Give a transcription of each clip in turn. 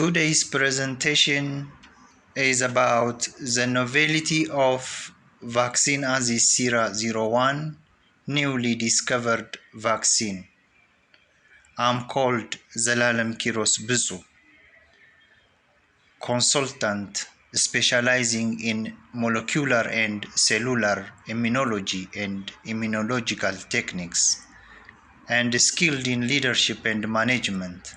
Today's presentation is about the novelty of Vaccine AZEE CRA 01, newly discovered vaccine. I'm called Zelalem Kiros Bisu, consultant specializing in molecular and cellular immunology and immunological techniques, and skilled in leadership and management.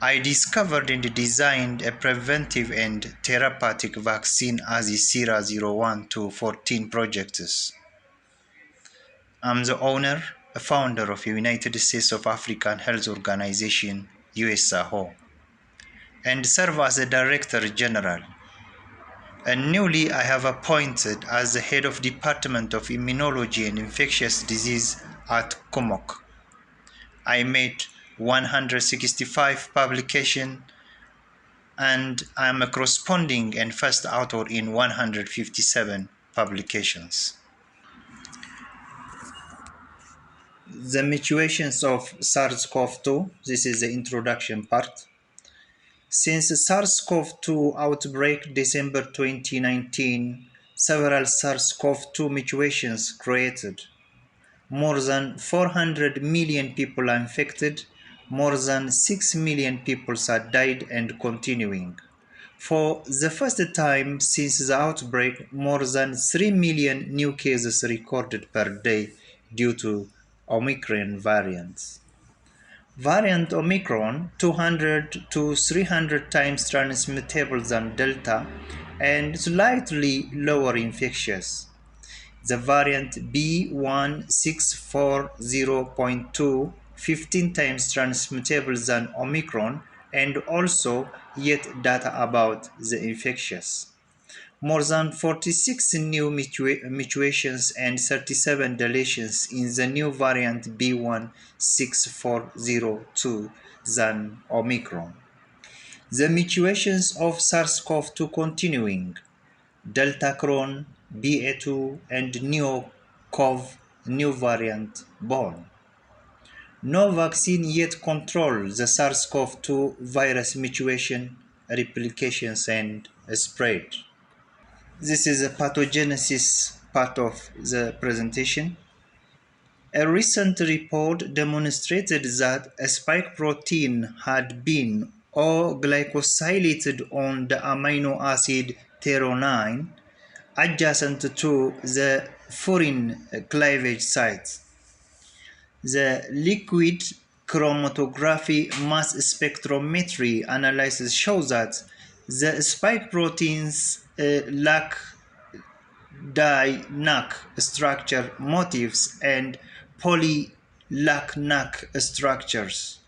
I discovered and designed a preventive and therapeutic vaccine AZEE CRA 01 to 14 projects. I'm the owner, a founder of United States of African Health Organization, US-AHO, and serve as a Director General. And newly I have appointed as the head of Department of Immunology and Infectious Disease at COMOC. I made 165 publications and I am a corresponding and first author in 157 publications. The mutations of SARS-CoV-2, this is the introduction part. Since the SARS-CoV-2 outbreak December 2019, several SARS-CoV-2 mutations created. More than 400 million people are infected, more than 6 million people have died and continuing. For the first time since the outbreak, more than 3 million new cases recorded per day due to Omicron variants. Variant Omicron 200 to 300 times transmittable than Delta and slightly lower infectious. The variant B1640.2 15 times transmittable than Omicron and also yet data about the infectious. More than 46 new mutations and 37 deletions in the new variant B1640.2 than Omicron. The mutations of SARS-CoV-2 continuing, Delta Cron, BA2 and NeoCov new variant born. No vaccine yet controls the SARS-CoV-2 virus mutation, replications and spread. This is a pathogenesis part of the presentation. A recent report demonstrated that a spike protein had been glycosylated on the amino acid threonine adjacent to the furin cleavage site. The liquid chromatography mass spectrometry analysis shows that the spike proteins lack di-NAC structure motifs and poly-LAC-NAC structures.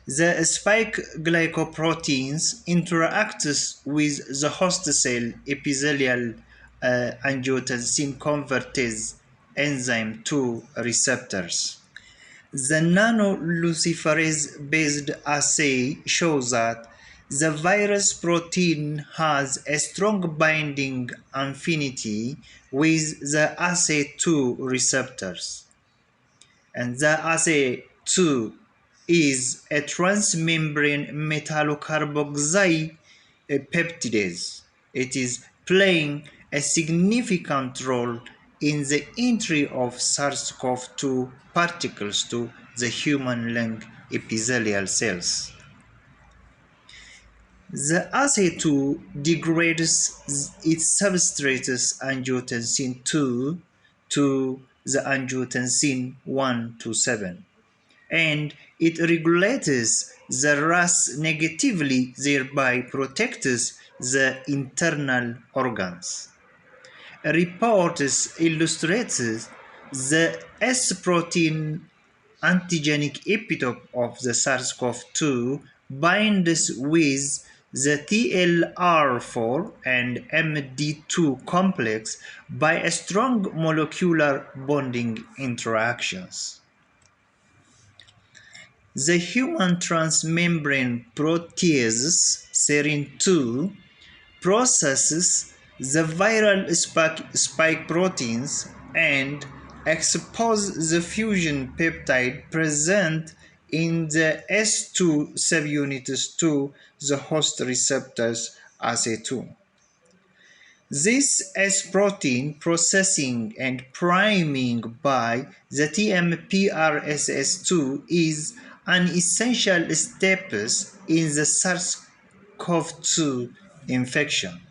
The spike glycoproteins interact with the host cell epithelial angiotensin convertase enzyme 2 receptors. The nanoluciferase-based assay shows that the virus protein has a strong binding affinity with the ACE2 receptors. And the ACE2 is a transmembrane metallocarboxy peptidase. It is playing a significant role in the entry of SARS-CoV-2 particles to the human lung epithelial cells. The ACE2 degrades its substrate angiotensin 2 to the angiotensin 1 to 7, and it regulates the RAS negatively, thereby protects the internal organs. Reports illustrate the S protein antigenic epitope of the SARS-CoV-2 binds with the TLR4 and MD2 complex by a strong molecular bonding interactions. The human transmembrane protease serine2 processes the viral spike proteins and exposes the fusion peptide present in the S2 subunits to the host receptors ACE2. This S protein processing and priming by the TMPRSS2 is an essential step in the SARS-CoV-2 infection.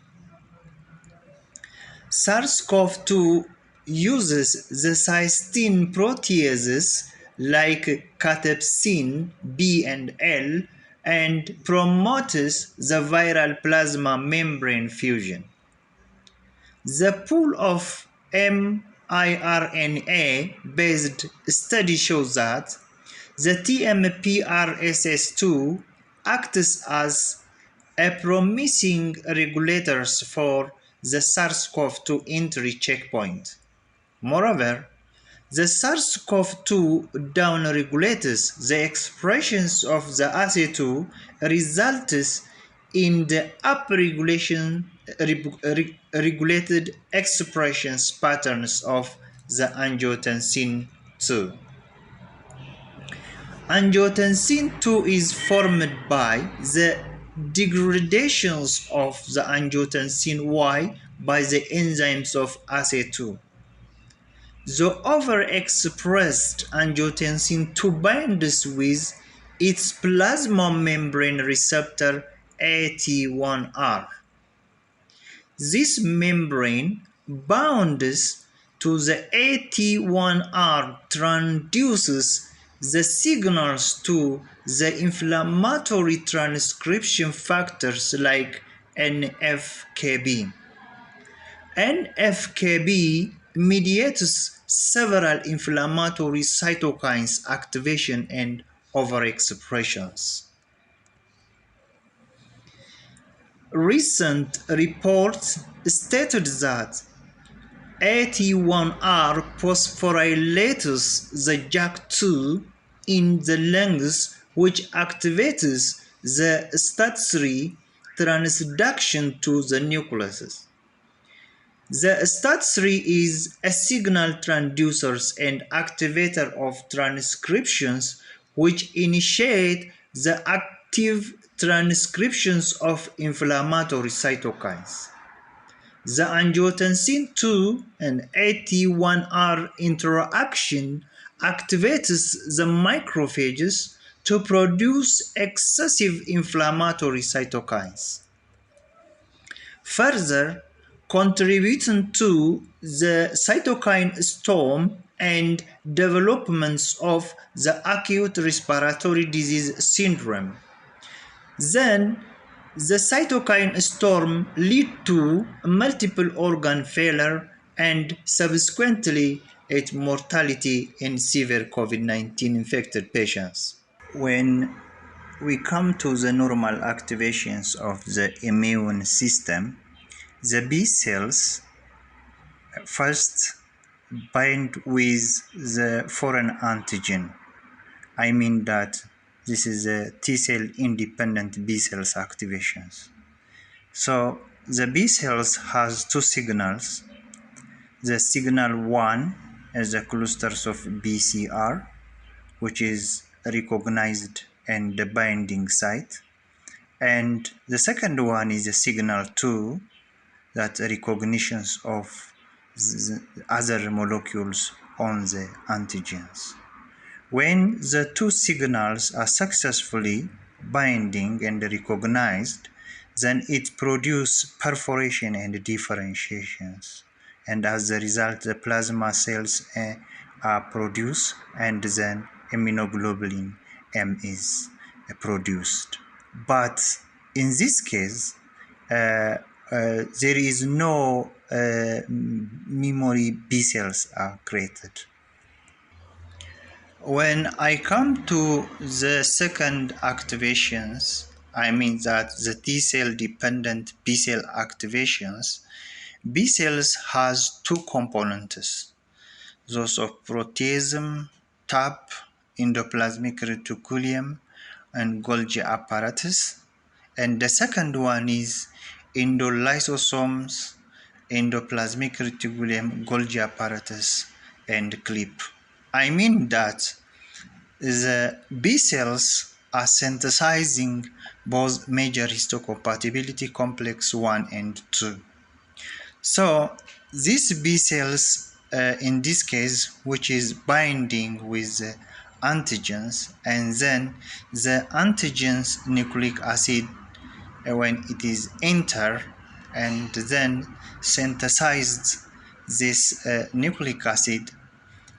SARS-CoV-2 uses the cysteine proteases like cathepsin B and L and promotes the viral plasma membrane fusion. The pool of miRNA-based study shows that the TMPRSS2 acts as a promising regulators for the SARS-CoV-2 entry checkpoint. Moreover, the SARS-CoV-2 downregulates the expressions of the ACE2 results in the regulated expressions patterns of the angiotensin II. Angiotensin II is formed by the degradations of the angiotensin Y by the enzymes of ACE2. The overexpressed angiotensin II binds with its plasma membrane receptor AT1R. This membrane binds to the AT1R, transduces the signals to the inflammatory transcription factors like NF-κB. NF-κB mediates several inflammatory cytokines activation and overexpressions. Recent reports stated that AT1R phosphorylates the JAK2 in the lungs, which activates the STAT3 transduction to the nucleus. The STAT3 is a signal transducer and activator of transcriptions which initiate the active transcriptions of inflammatory cytokines. The angiotensin II and AT1R interaction activates the macrophages to produce excessive inflammatory cytokines. Further, contributing to the cytokine storm and developments of the acute respiratory disease syndrome. Then, the cytokine storm lead to multiple organ failure and subsequently its mortality in severe COVID-19 infected patients. When we come to the normal activations of the immune system, the B cells first bind with the foreign antigen. I mean that this is a T cell independent B cells activations. So the B cells has two signals. The signal 1 is the clusters of BCR, which is recognized and the binding site. And the second one is the signal 2, that recognitions of the other molecules on the antigens. When the two signals are successfully binding and recognized, then it produces perforation and differentiations. And as a result, the plasma cells are produced, and then immunoglobulin M is produced. But in this case, there is no memory B cells are created. When I come to the second activations, I mean that the T cell dependent B cell activations, B cells has two components, those of proteasome, TAP, endoplasmic reticulum, and Golgi apparatus. And the second one is endolysosomes, endoplasmic reticulum, Golgi apparatus, and clip. I mean that the B cells are synthesizing both major histocompatibility complex 1 and 2. So these B cells, in this case, which is binding with antigens, and then the antigens nucleic acid, when it is enter and then synthesized this nucleic acid,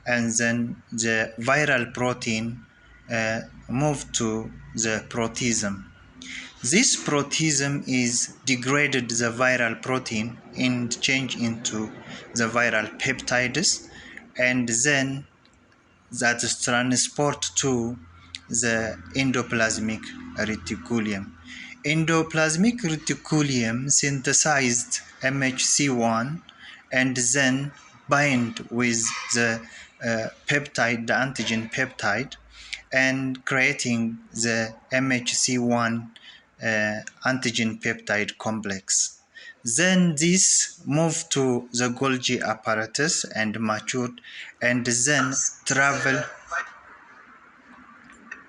and then the viral protein move to the proteasome. This proteasome is degraded the viral protein and change into the viral peptides, and then that is transport to the endoplasmic reticulum. Endoplasmic reticulum synthesized MHC1 and then bind with the peptide, the antigen peptide, and creating the MHC1 antigen peptide complex. Then this moved to the Golgi apparatus and matured, and then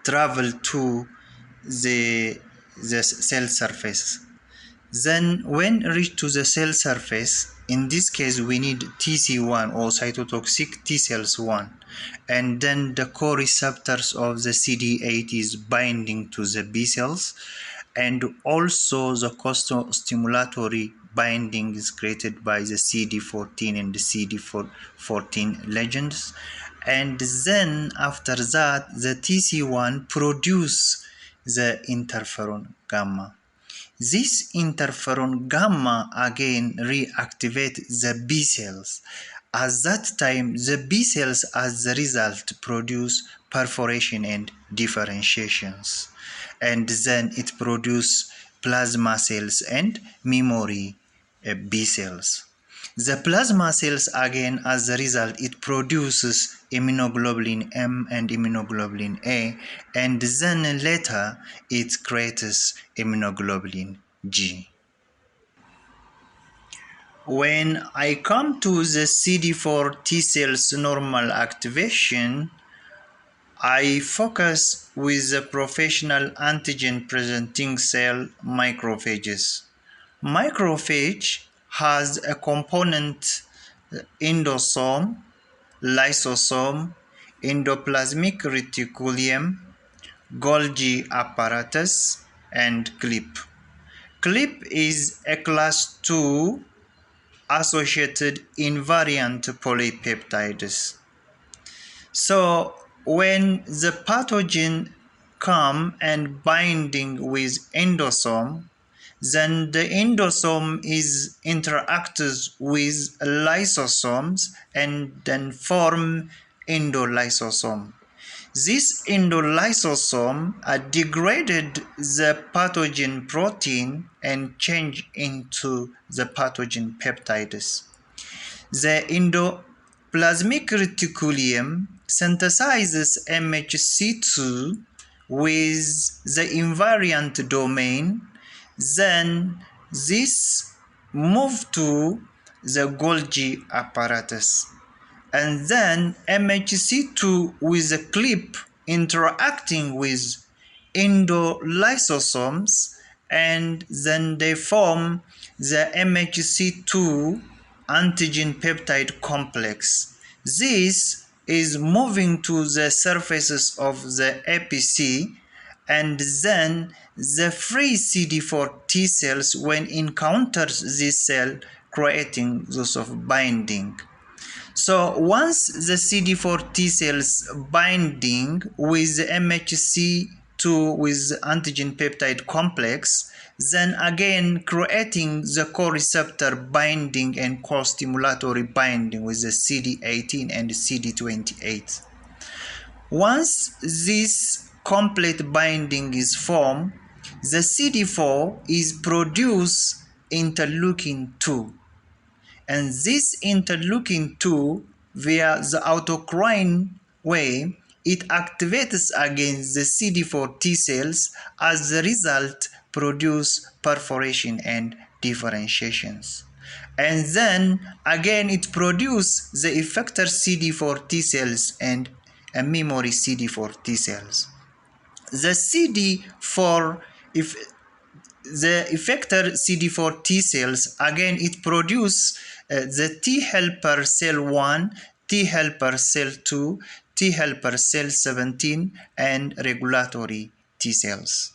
travel to the cell surface. Then when reached to the cell surface, in this case we need TC1 or cytotoxic T cells 1, and then the co-receptors of the CD8 is binding to the B cells, and also the co-stimulatory binding is created by the CD14 and the CD14 ligands, and then after that the TC1 produce the interferon gamma. This interferon gamma again reactivate the B cells. At that time, the B cells as the result produce perforation and differentiations. And then it produce plasma cells and memory B cells. The plasma cells again, as a result, it produces immunoglobulin M and immunoglobulin A, and then later it creates immunoglobulin G. When I come to the CD4 T cells normal activation, I focus with the professional antigen presenting cell macrophages. Macrophage has a component endosome, lysosome, endoplasmic reticulum, Golgi apparatus, and clip. Clip is a class 2 associated invariant polypeptides. So when the pathogen come and binding with endosome, then the endosome is interacts with lysosomes and then form endolysosome. This endolysosome degraded the pathogen protein and change into the pathogen peptides. The endoplasmic reticulum synthesizes MHC2 with the invariant domain. Then this move to the Golgi apparatus, and then MHC2 with a clip interacting with endolysosomes, and then they form the MHC2 antigen peptide complex. This is moving to the surfaces of the APC, and then the free CD4 T cells when encounters this cell creating those of binding. So once the CD4 T cells binding with MHC2 with antigen peptide complex, then again creating the co-receptor binding and co-stimulatory binding with the CD18 and CD28. Once this complete binding is formed, the CD4 is produce interleukin 2. And this interleukin 2 via the autocrine way, it activates against the CD4 T cells, as the result produce perforation and differentiations. And then again it produces the effector CD4 T cells and and memory CD4 T cells. The CD4, if the effector CD4 T cells, again it produces the T helper cell 1, T helper cell 2, T helper cell 17, and regulatory T cells.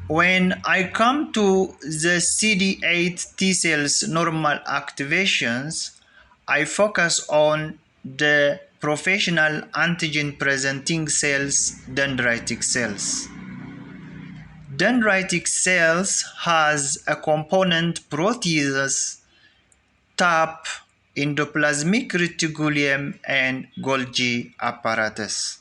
When I come to the CD8 T cells normal activations, I focus on the professional antigen presenting cells, dendritic cells. Dendritic cells has a component proteases, TAP, endoplasmic reticulum, and Golgi apparatus.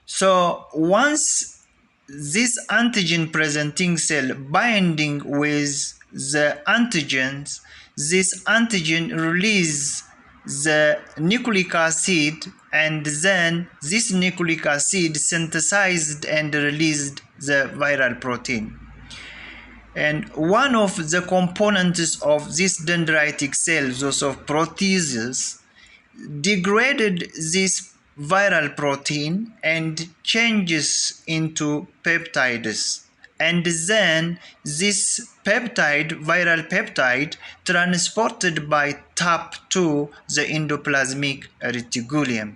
So once this antigen presenting cell binding with the antigens, this antigen release the nucleic acid, and then this nucleic acid synthesized and released the viral protein. And one of the components of this dendritic cells, those of proteases, degraded this viral protein and changes into peptides, and then this peptide, viral peptide, transported by TAP to the endoplasmic reticulum.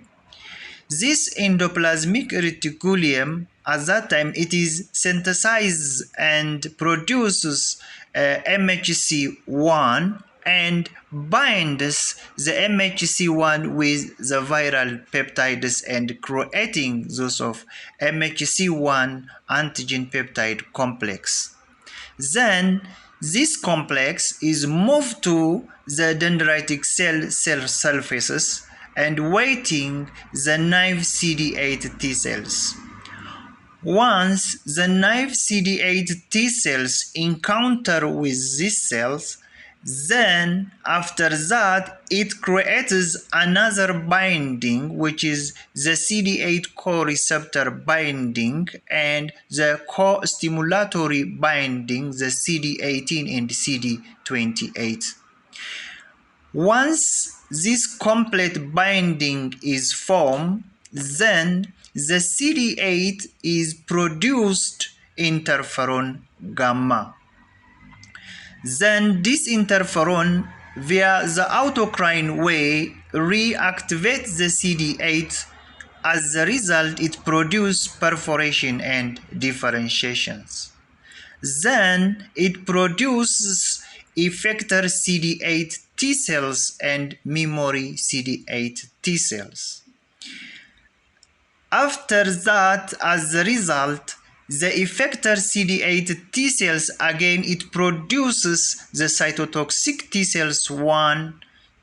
This endoplasmic reticulum, at that time, it is synthesized and produces MHC1 and binds the MHC1 with the viral peptides and creating those of MHC1 antigen peptide complex. Then this complex is moved to the dendritic cell surfaces and waiting the naive CD8 T cells. Once the naive CD8 T cells encounter with these cells, then after that it creates another binding, which is the CD8 co-receptor binding and the co-stimulatory binding, the CD18 and CD28. Once this complete binding is formed, then the CD8 is produced interferon gamma. Then this interferon via the autocrine way reactivates the CD8. As a result, it produces perforation and differentiations. Then it produces effector CD8 T cells and memory CD8 T cells. After that, as a result, the effector CD8 T cells, again it produces the cytotoxic T cells 1,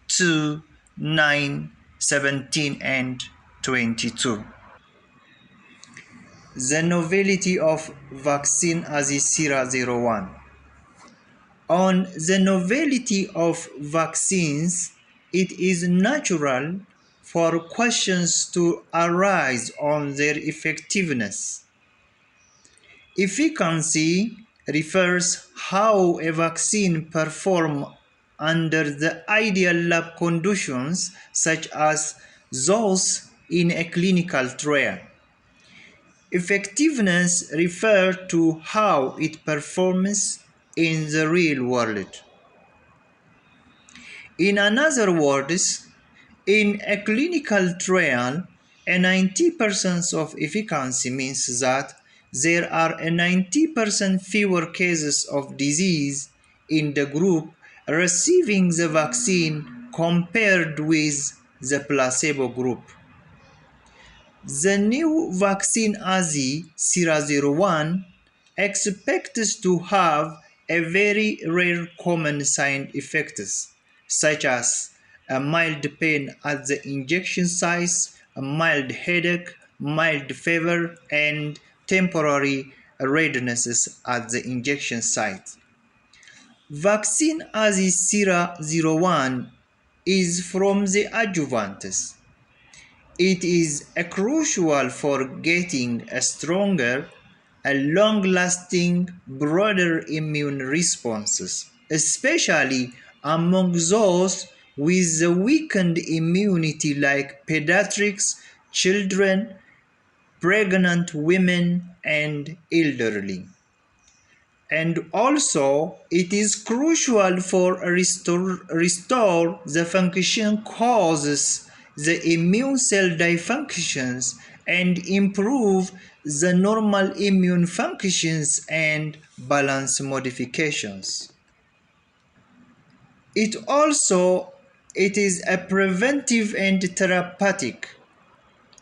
2, 9, 17, and 22. The novelty of Vaccine AZEE CRA 01. On the novelty of vaccines, it is natural for questions to arise on their effectiveness. Efficacy refers how a vaccine performs under the ideal lab conditions, such as those in a clinical trial. Effectiveness refers to how it performs in the real world. In other words, in a clinical trial, a 90% of efficacy means that there are a 90% fewer cases of disease in the group receiving the vaccine compared with the placebo group. The new Vaccine AZEE CRA 01 expects to have a very rare common side effects, such as a mild pain at the injection site, a mild headache, mild fever, and temporary rednesses at the injection site. Vaccine AZEE CRA 01 is from the adjuvants. It is crucial for getting a stronger, long-lasting, broader immune responses, especially among those with the weakened immunity like pediatrics, children, pregnant women, and elderly. And also, it is crucial for restore the function causes the immune cell dysfunctions and improve the normal immune functions and balance modifications. It is a preventive and therapeutic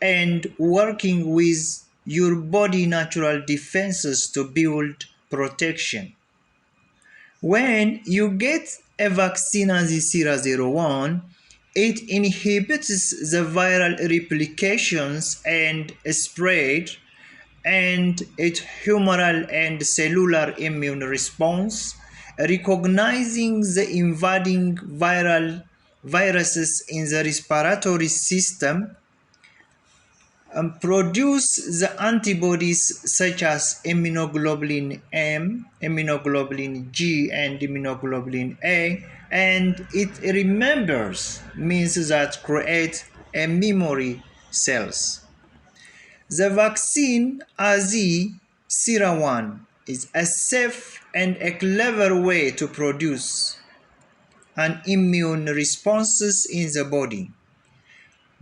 and working with your body natural defenses to build protection. When you get a vaccine AZEE-CRA01, it inhibits the viral replications and spread, and its humoral and cellular immune response, recognizing the invading viruses in the respiratory system, produce the antibodies such as immunoglobulin M, immunoglobulin G, and immunoglobulin A, and it remembers, means that create a memory cells. The vaccine AZEE-CRA1 is a safe and a clever way to produce an immune responses in the body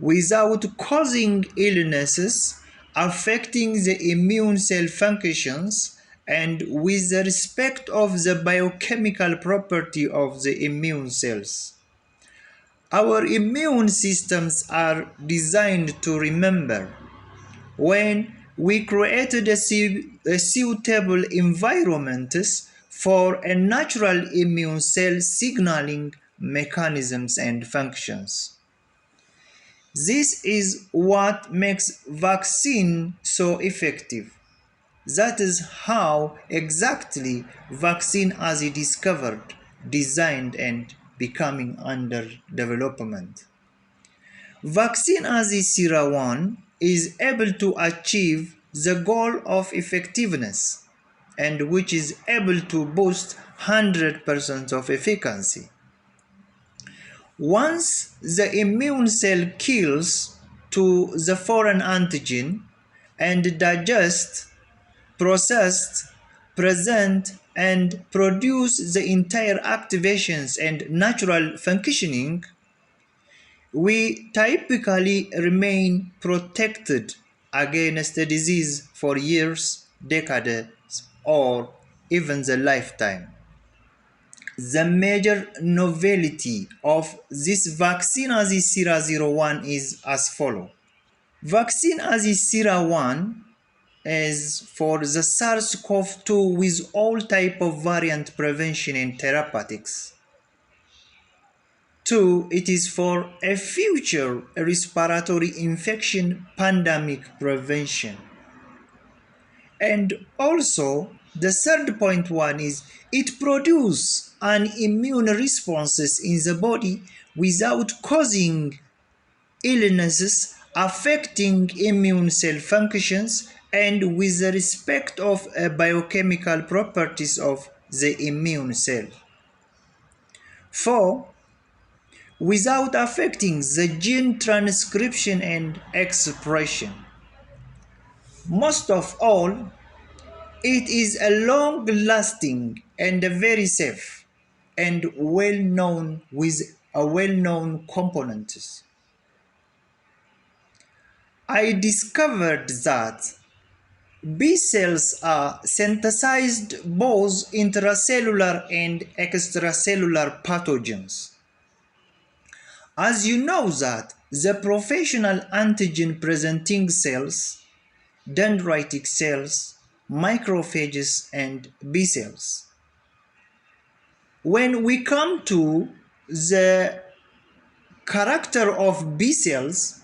without causing illnesses affecting the immune cell functions and with the respect of the biochemical property of the immune cells. Our immune systems are designed to remember. When we created a suitable environment for a natural immune cell signaling mechanisms and functions. This is what makes vaccine so effective. That is how exactly vaccine AZEE discovered, designed, and becoming under development. Vaccine AZEE-CRA1 is able to achieve the goal of effectiveness and which is able to boost 100% of efficacy. Once the immune cell kills to the foreign antigen and digests, processed, present, and produce the entire activations and natural functioning, we typically remain protected against the disease for years, decades, or even the lifetime. The major novelty of this vaccine AZEE-CRA01 is as follows. Vaccine AZEE-CRA1 is for the SARS-CoV-2 with all type of variant prevention and therapeutics. 2. It is for a future respiratory infection pandemic prevention. And also, the third point one is it produces an immune responses in the body without causing illnesses affecting immune cell functions and with the respect of biochemical properties of the immune cell. 4. Without affecting the gene transcription and expression. Most of all, it is a long-lasting and very safe and well-known with a well-known components. I discovered that B cells are synthesized both intracellular and extracellular pathogens. As you know that the professional antigen presenting cells, dendritic cells, macrophages, and B cells. When we come to the character of B cells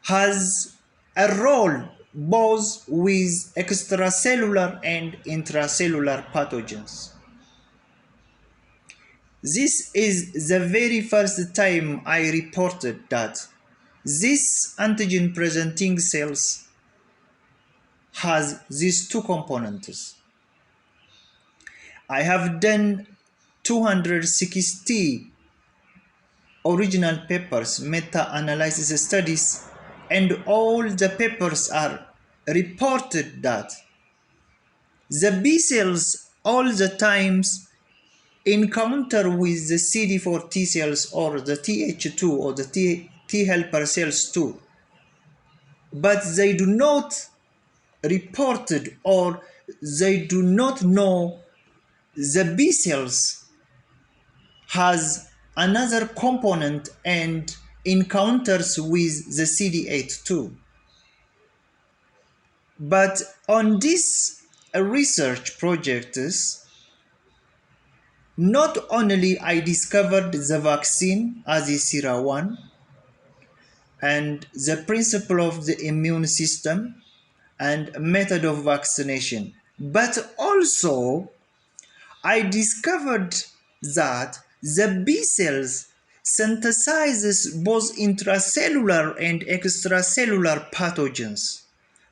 has a role both with extracellular and intracellular pathogens. This is the very first time I reported that this antigen presenting cells has these two components. I have done 260 original papers, meta-analysis studies, and all the papers are reported that the B cells all the times encounter with the CD4 T cells or the Th2 or the T helper cells too, but they do not reported or they do not know the B cells has another component and encounters with the CD8 too. But on this research projects, not only I discovered the vaccine AZEE CRA 1 and the principle of the immune system and method of vaccination, but also I discovered that the B cells synthesizes both intracellular and extracellular pathogens.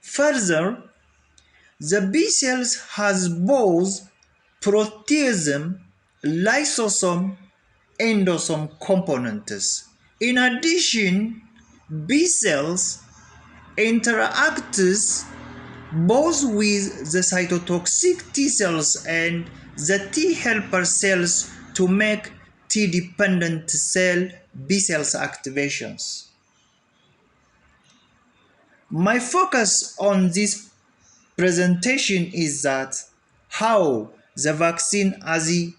Further, the B cells has both proteasome, lysosome, endosome components. In addition, B cells interacts both with the cytotoxic T cells and the T helper cells to make T-dependent cell B cells activations. My focus on this presentation is that how the vaccine AZEE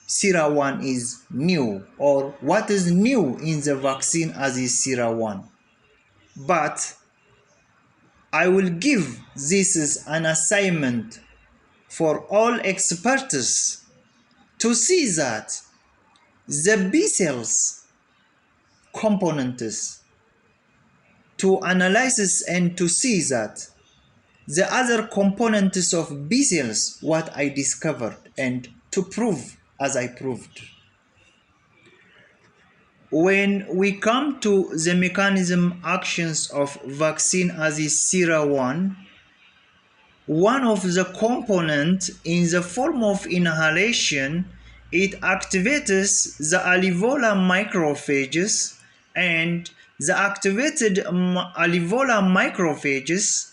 CRA 1 is new, or what is new in the vaccine AZEE CRA 1. But I will give this as an assignment for all experts to see that the B cells components to analyze and to see that the other components of B cells what I discovered and to prove as I proved. When we come to the mechanism actions of vaccine AZEE CRA 1, one of the components in the form of inhalation, it activates the alveolar macrophages, and the activated alveolar macrophages,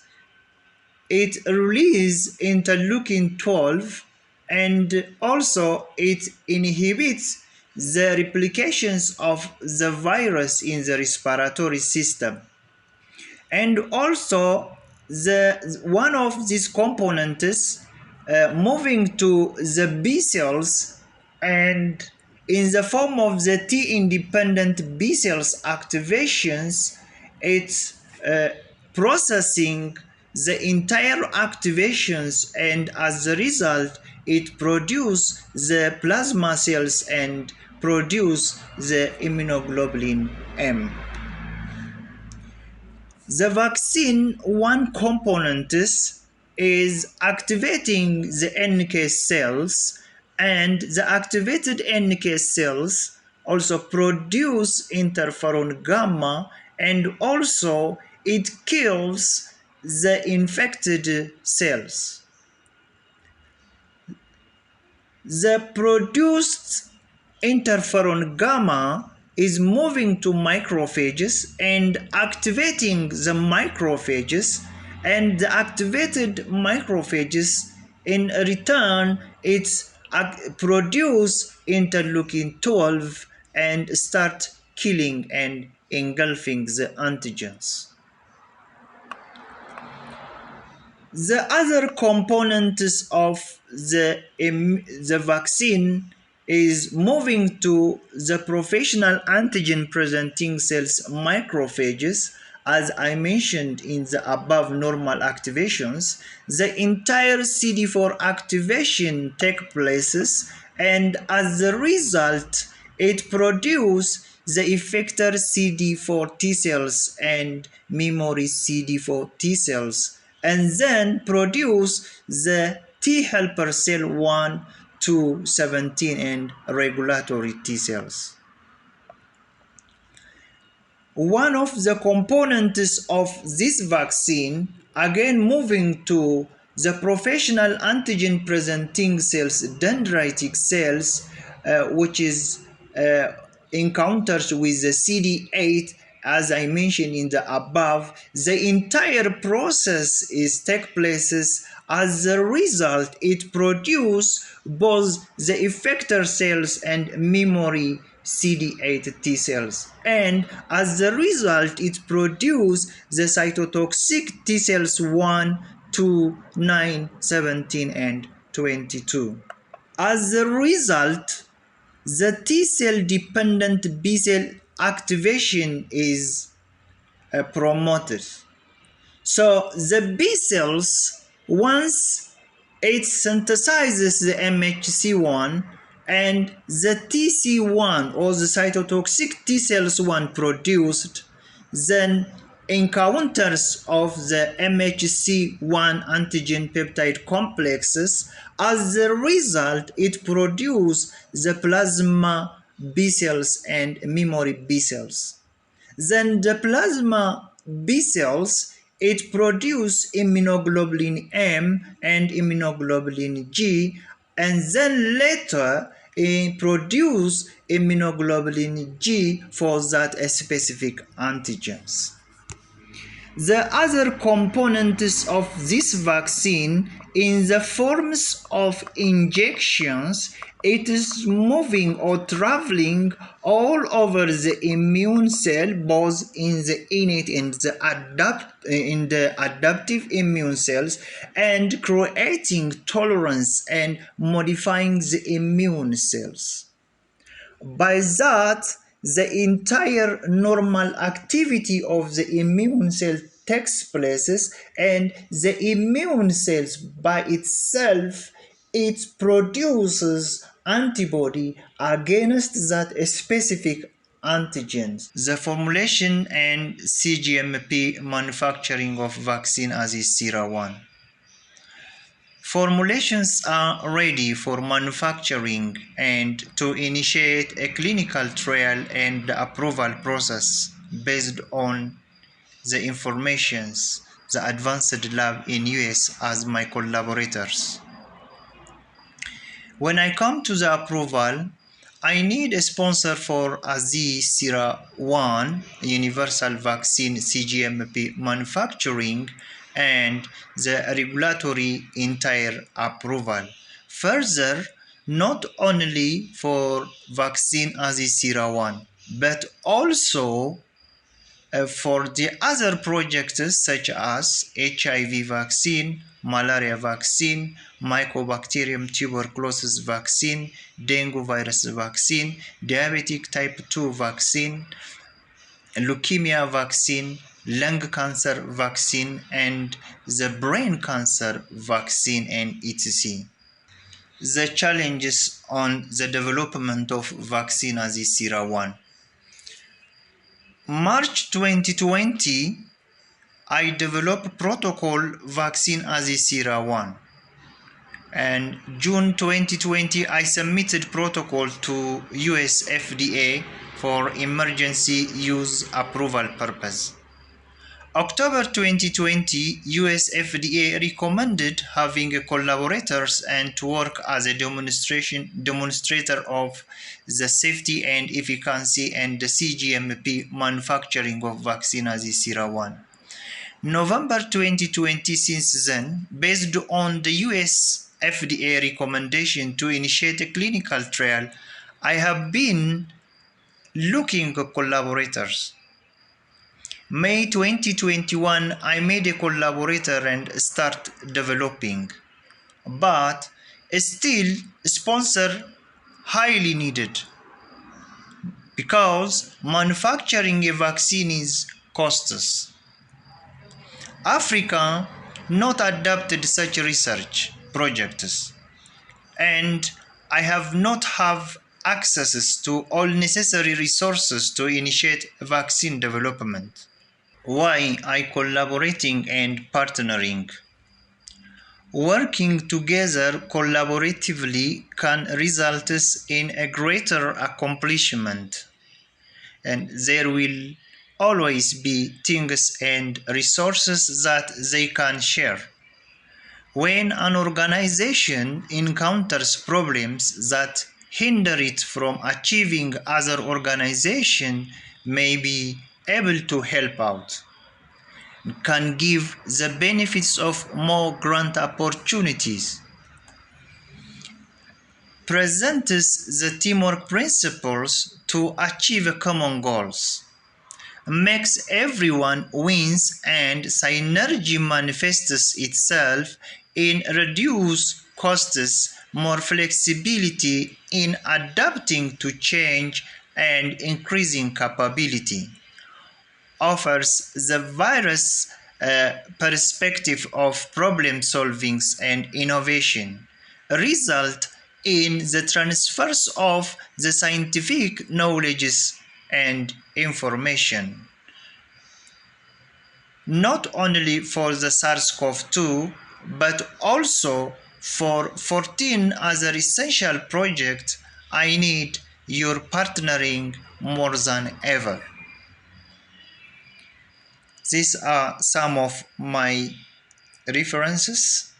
it releases interleukin 12 and also it inhibits the replications of the virus in the respiratory system. And also one of these components moving to the B cells and in the form of the T-independent B cells activations, it's processing the entire activations, and as a result it produces the plasma cells and produce the immunoglobulin M. The vaccine one component is activating the NK cells, and the activated NK cells also produce interferon gamma, and also it kills the infected cells. The produced interferon gamma is moving to macrophages and activating the macrophages, and the activated macrophages in return it's produce interleukin 12 and start killing and engulfing the antigens. The other components of the vaccine is moving to the professional antigen presenting cells macrophages. As I mentioned in the above normal activations, the entire CD4 activation takes place, and as a result it produces the effector CD4 T cells and memory CD4 T cells, and then produce the T helper cell 1 to 17 and regulatory T cells. One of the components of this vaccine, again moving to the professional antigen presenting cells, dendritic cells, which is encounters with the CD8, as I mentioned in the above, the entire process is take places. As a result, it produces both the effector cells and memory CD8 T cells, and as a result, it produces the cytotoxic T cells 1, 2, 9, 17, and 22. As a result, the T cell dependent B cell activation is promoted. So the B cells, once it synthesizes the MHC1 and the TC1 or the cytotoxic T cells 1 produced, then encounters of the MHC1 antigen peptide complexes. As a result, it produces the plasma B cells and memory B cells. Then the plasma B cells, it produce immunoglobulin M and immunoglobulin G, and then later it produce immunoglobulin G for that specific antigens. The other components of this vaccine in the forms of injections, it is moving or traveling all over the immune cell, both in the innate and the adaptive immune cells, and creating tolerance and modifying the immune cells. By that, the entire normal activity of the immune cell takes places, and the immune cells by itself, it produces antibody against that specific antigens. The formulation and cGMP manufacturing of Vaccine AZEE CRA 1. Formulations are ready for manufacturing and to initiate a clinical trial and approval process based on the informations the advanced lab in US as my collaborators. When I come to the approval, I need a sponsor for AZEE CRA 1 universal vaccine cGMP manufacturing and the regulatory entire approval. Further, not only for vaccine AZEE CRA 1, but also for the other projects such as HIV vaccine, malaria vaccine, mycobacterium tuberculosis vaccine, dengue virus vaccine, diabetic type 2 vaccine, leukemia vaccine, lung cancer vaccine, and the brain cancer vaccine, and etc. The challenges on the development of vaccine AZEE CRA 1. March 2020, I developed protocol vaccine AZEE CRA 1. And June 2020, I submitted protocol to US FDA for emergency use approval purpose. October 2020, US FDA recommended having collaborators and to work as a demonstrator of the safety and efficacy and the cGMP manufacturing of vaccine AZEE CRA 1. November 2020, since then, based on the US FDA recommendation to initiate a clinical trial, I have been looking for collaborators. May 2021, I made a collaborator and start developing, but still sponsor highly needed because manufacturing a vaccine is costly. Africa not adopted such research projects, and I have not have access to all necessary resources to initiate vaccine development. Why I collaborating and partnering? Working together collaboratively can result in a greater accomplishment, and there will always be things and resources that they can share. When an organization encounters problems that hinder it from achieving, other organizations may be able to help out, can give the benefits of more grant opportunities, presents the teamwork principles to achieve common goals, makes everyone wins, and synergy manifests itself in reduced costs, more flexibility in adapting to change, and increasing capability. Offers the various perspective of problem solving and innovation, result in the transfers of the scientific knowledge and information, not only for the SARS-CoV-2, but also for 14 other essential projects. I need your partnering more than ever. These are some of my references,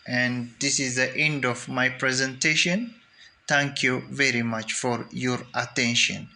and this is the end of my presentation. Thank you very much for your attention.